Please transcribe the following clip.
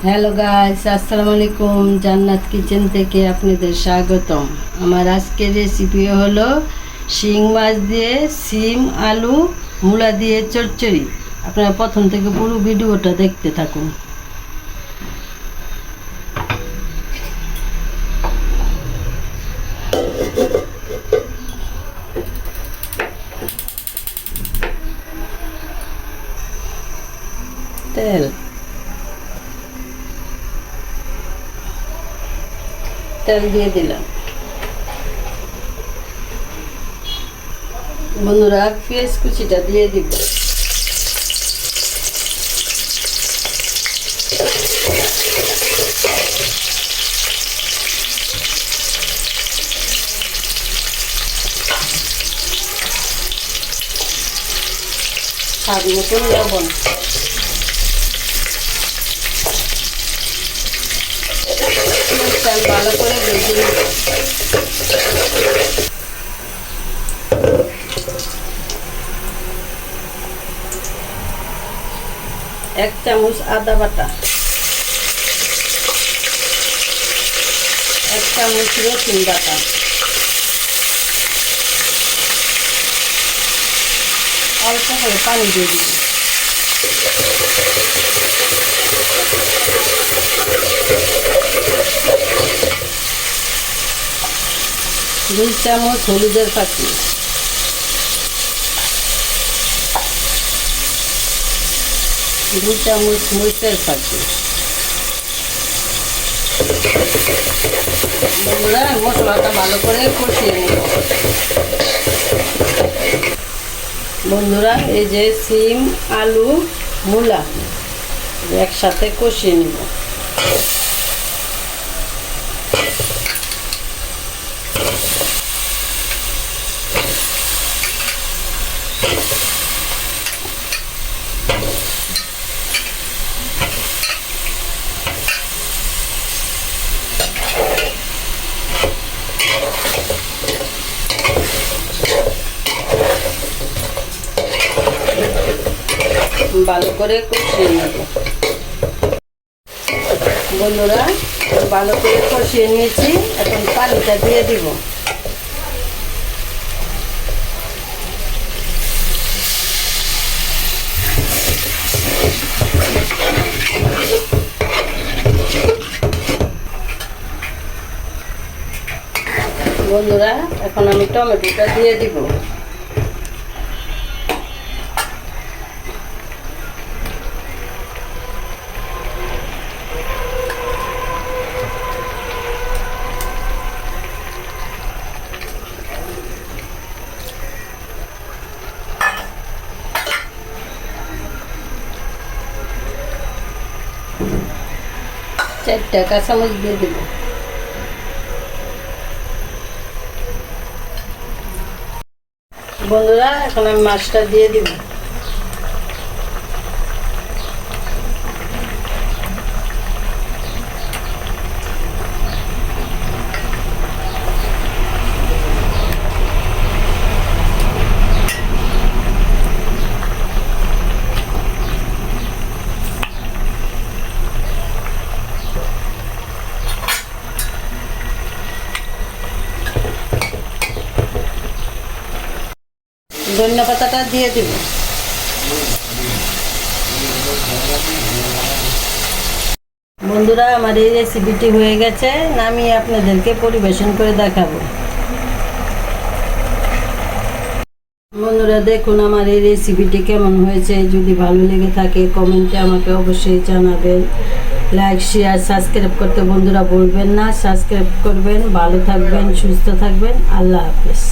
Hello guys, আসসালামু আলাইকুম। জান্নাত কিচেন থেকে আপনাদের স্বাগতম। আমার আজকের রেসিপি হলো শিং মাছ দিয়ে সিম আলু মূলা দিয়ে চচ্চড়ি। আপনারা প্রথম থেকে পুরো ভিডিওটা দেখতে থাকুন। তেল দিয়ে দিলাম। বন্ধুরা, পেঁয়াজ কুচিটা দিয়ে দিব। স্বাদ মতন লবণ, ভালো করে ভেজে নিব। এক চামচ আদা বাটা, এক চামচ রসুন বাটা, অল্প করে পানি দিয়ে দিব। দুই চামচ হলুদের ফাঁকি, দুই চামচ মরিচের ফাঁকি। বন্ধুরা, মশলাটা ভালো করে কষিয়ে নেব। বন্ধুরা, এই যে সিম আলু মূলা একসাথে কষিয়ে নেব। ভালো করে কষিয়ে নেব। বন্ধুরা, ভালো করে কষিয়ে নিয়েছি, এখন পানিটা দিয়ে দিব। বন্ধুরা, এখন আমি টমেটোটা দিয়ে দিব। চারটা কাঁচামরিচ দিয়ে দিব। বন্ধুরা, এখন আমি মাছটা দিয়ে দিব। ধনিয়া পাতাটা দিয়ে দিব। বন্ধুরা, আমার এই রেসিপিটি হয়ে গেছে, নামিয়ে আপনাদেরকে পরিবেশন করে দেখাবো। বন্ধুরা, দেখুন আমার এই রেসিপিটি কেমন হয়েছে। যদি ভালো লেগে থাকে কমেন্টে আমাকে অবশ্যই জানাবেন। লাইক শেয়ার সাবস্ক্রাইব করতে বন্ধুরা বলবেন না। সাবস্ক্রাইব করবেন। ভালো থাকবেন, সুস্থ থাকবেন। আল্লাহ হাফেজ।